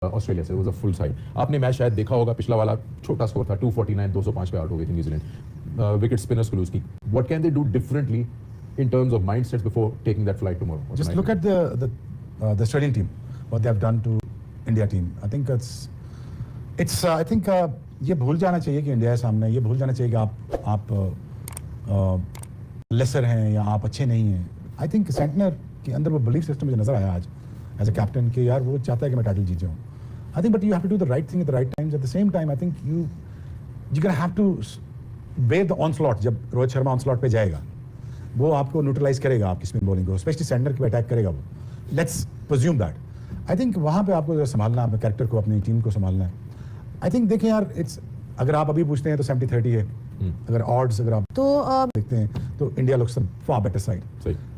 Australia से, was a full side. आपने match शायद देखा होगा, पिछला वाला छोटा स्कोर था 249, 205 पे आउट हो गई थी न्यूजीलैंड। विकेट स्पिनर्स को लूज की। What can they do differently in terms of mindsets before taking that flight tomorrow? Just look at the Australian team, what they have done to India team. I think I think ये भूल जाना चाहिए कि India है सामने, ये भूल जाना चाहिए कि आप लेसर हैं या आप अच्छे नहीं हैं। आई थिंक सेंटनर के अंदर वो बिलीफ सिस्टम मुझे नजर आया आज एज अ कैप्टन कि यार वो चाहता है कि मैं टाइटल जीत जाऊँ। I think but you have to do the right thing at the right times. At the same time I think you can have to bear the onslaught. जब रोहित शर्मा ऑनस्लॉट पे जाएगा वो आपको न्यूट्रलाइज करेगा, आपकी स्पिन बॉलिंग को, specially centre पे attack करेगा वो। Let's presume that. I think वहाँ पे आपको संभालना, अपने कैरेक्टर को, अपनी टीम को संभालना है। आई थिंक देखें यार, अगर आप अभी पूछते हैं तो 70-30 है। अगर ऑड्स अगर आप देखते हैं तो India looks far better side.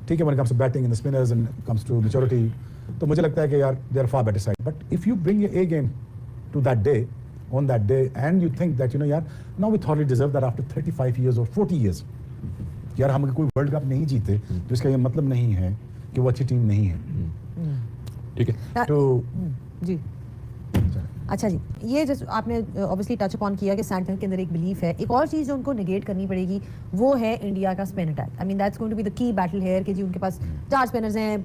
ठीक है, when it comes to batting in the spinners and comes to maturity, तो मुझे लगता है कि यार they are far better side. But if you bring a game to that day, on that day, and you think that यार now we thoroughly deserve that after 35 years or 40 years, यार हम कोई वर्ल्ड कप नहीं जीते तो इसका ये मतलब नहीं है कि वो अच्छी टीम नहीं है। ठीक है, तो जी अच्छा जी, ये जैसे आपने ऑब्वियसली टच अपॉन किया कि सैंटनर के अंदर एक बिलीफ है। एक और चीज़ जो उनको निगेट करनी पड़ेगी वो है इंडिया का spin attack. I mean that's going to be the key battle here कि जी उनके पास 4 स्पिनर्स हैं,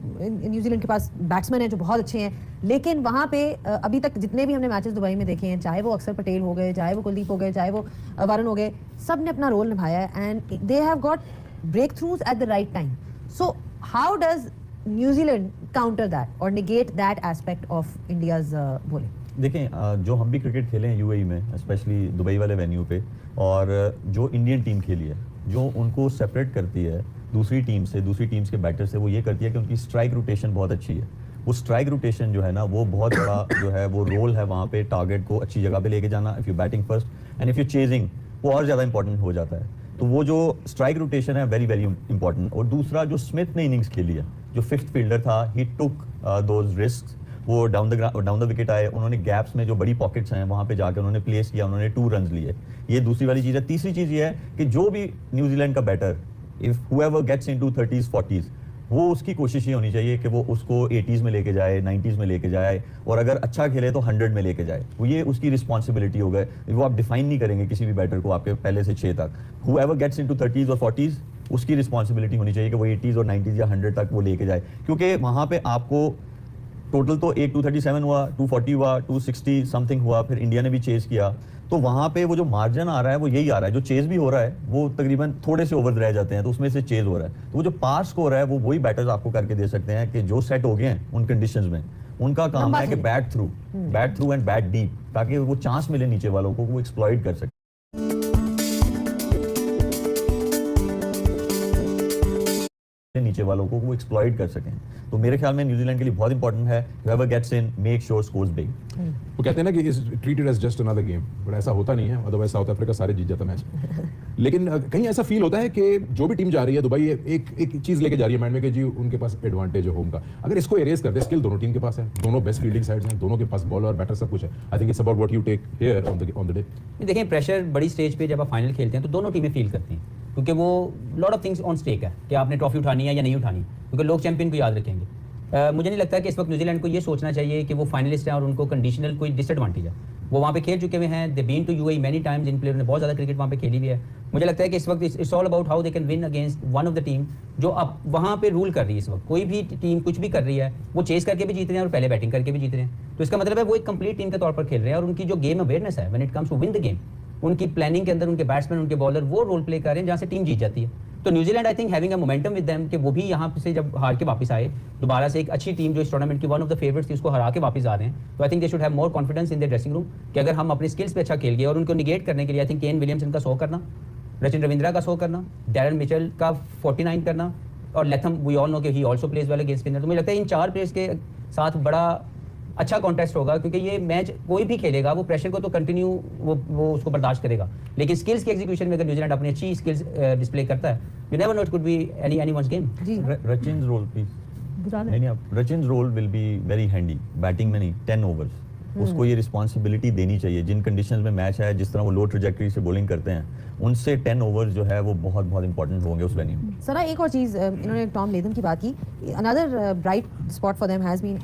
न्यूजीलैंड के पास बैट्समैन हैं जो बहुत अच्छे हैं, लेकिन वहाँ पे अभी तक जितने भी हमने मैचेस दुबई में देखे हैं, चाहे वो अक्षर पटेल हो गए, चाहे वो कुलदीप हो गए, चाहे वो वरुण हो गए, सब ने अपना रोल निभाया है and they have got breakthroughs at the right time. So how does New Zealand counter that और negate that aspect of India's bowling? देखें, जो हम भी क्रिकेट खेले हैं यूएई में, स्पेशली दुबई वाले वेन्यू पे, और जो इंडियन टीम खेली है, जो उनको सेपरेट करती है दूसरी टीम से, दूसरी टीम्स के बैटर से, वो ये करती है कि उनकी स्ट्राइक रोटेशन बहुत अच्छी है। वो स्ट्राइक रोटेशन जो है ना, वो बहुत बड़ा जो है वो रोल है वहाँ पे, टारगेट को अच्छी जगह पे लेके जाना। If you batting first and if you chasing, वो और ज़्यादा इंपॉर्टेंट हो जाता है। तो वो जो स्ट्राइक रोटेशन है वेरी वेरी इंपॉर्टेंट। और दूसरा, जो स्मिथ ने इनिंग्स खेली है, जो 5th फील्डर था, ही टुक दोज रिस्क। वो डाउन द विकेट आए, उन्होंने गैप्स में जो बड़ी पॉकेट्स हैं वहाँ पे जाकर उन्होंने प्लेस किया, उन्होंने 2 रन लिए। ये दूसरी वाली चीज़ है। तीसरी चीज़ ये है कि जो भी न्यूजीलैंड का batter, if whoever gets into 30s 40s, वो उसकी कोशिश ये होनी चाहिए कि वो उसको 80s में लेके जाए, 90s में लेके जाए, और अगर अच्छा खेले तो 100 में लेके जाए। वो ये उसकी रिस्पॉन्सिबिलिटी हो गई। वो आप डिफाइन नहीं करेंगे किसी भी बैटर को आपके पहले से 6 तक। हुएवर गेट्स इनटू 30s और 40s, उसकी रिस्पॉन्सिबिलिटी होनी चाहिए कि वो 80s और 90s या 100 तक वो लेके जाए। क्योंकि वहाँ पे आपको टोटल तो एक 237 हुआ, 240 हुआ, 260 समथिंग हुआ, फिर इंडिया ने भी चेज किया, तो वहाँ पे वो जो मार्जिन आ रहा है वो यही आ रहा है। जो चेज भी हो रहा है वो तकरीबन थोड़े से ओवर रह जाते हैं, तो उसमें से चेज हो रहा है। तो वो जो पार स्कोर है वो वही बैटर्स आपको करके दे सकते हैं कि जो सेट हो गए हैं उन कंडीशंस में। उनका काम है कि bat through and bat deep, ताकि वो चांस मिले नीचे वालों को, वो एक्सप्लॉइट कर सके। नीचे वालों को वो एक्सप्लॉइट कर सकें। तो मेरे ख्याल में न्यूजीलैंड के लिए बहुत इंपॉर्टेंट है, whoever gets in, make sure scores big। वो कहते हैं ना कि is treated as just another game, but ऐसा होता नहीं है। अदरवाइज साउथ अफ्रीका सारे जीत जाता मैच। लेकिन कहीं ऐसा फील होता है कि जो भी टीम जा रही है दुबई, एक चीज लेके जा रही है माइंड में कि जी उनके पास एडवांटेज है होम का। अगर इसको एरेज कर दे, स्किल दोनों टीम के पास है, दोनों बेस्ट फील्डिंग साइड्स हैं, दोनों के पास बॉलर और बैटर सब कुछ है। I think it's about what you take here on the day. देखिए, प्रेशर बड़ी स्टेज पे जब आप फाइनल खेलते हैं तो दोनों टीमें फील करती हैं, क्योंकि वो lot of things on stake है कि आपने ट्रॉफी उठानी है या नहीं उठानी, क्योंकि लोग चैंपियन को याद रखेंगे। मुझे नहीं लगता कि इस वक्त न्यूजीलैंड को ये सोचना चाहिए कि वो फाइनलिस्ट है और उनको कंडीशनल कोई डिसएडवांटेज है। वो वहाँ पे खेल चुके हुए हैं, they been to UAE many times, इन प्लेयर ने बहुत ज़्यादा क्रिकेट वहाँ पे खेली भी है। मुझे लगता है कि इस वक्त it's all about how they can win against one of the team जो अब वहाँ पे रूल कर रही है। इस वक्त कोई भी टीम कुछ भी कर रही है, वो चेस करके भी जीत रहे हैं और पहले बैटिंग करके भी जीत रहे हैं। तो इसका मतलब है वो एक कंप्लीट टीम के तौर पर खेल रहे हैं, और उनकी जो गेम अवेयरनेस है when it comes to win the game, उनकी प्लानिंग के अंदर उनके बैट्समैन, उनके बॉलर वो रोल प्ले कर रहे हैं जहाँ से टीम जीत जाती है। तो New Zealand I think having a momentum with them कि वो भी यहाँ से जब हार के वापस आए, दोबारा से एक अच्छी टीम जो इस टूर्नामेंट की वन ऑफ द फेवरेट्स थी, उसको हरा के वापस आ रहे हैं। तो I think they should have more confidence in their dressing room कि अगर हम अपने स्किल्स पे अच्छा खेल गए, और उनको निगेट करने के लिए आई थिंक केन विलियमसन का 100 करना, रचिन रविंद्रा का 100 करना, डैरन मिचेल का 49 करना, और लेथम वी ऑल नो कि ही also pledge well against spinner. तो मुझे लगता है इन 4 प्लेयर्स के साथ बड़ा अच्छा कॉन्टेस्ट होगा, क्योंकि ये मैच कोई भी खेलेगा वो प्रेशर को तो कंटिन्यू वो उसको बर्दाश्त करेगा, लेकिन स्किल्स की एग्जीक्यूशन में अगर न्यूजीलैंड अपनी अच्छी स्किल्स डिस्प्ले करता है, you never know it could be anyone's game. Rachin's role please. नहीं, Rachin's role will be very handy, batting में नहीं, 10 ओवर्स उसको ये रिस्पॉन्सिबिलिटी देनी चाहिए। जिन कंडीशंस में मैच है, जिस तरह वो लो ट्रैजेक्टरी से बॉलिंग करते हैं, उनसे 10 ओवर्स जो है वो बहुत बहुत इंपॉर्टेंट होंगे उस वेन्यू में। सर, एक और चीज़, इन्होंने टॉम लेथम की बात की, another bright spot for them has been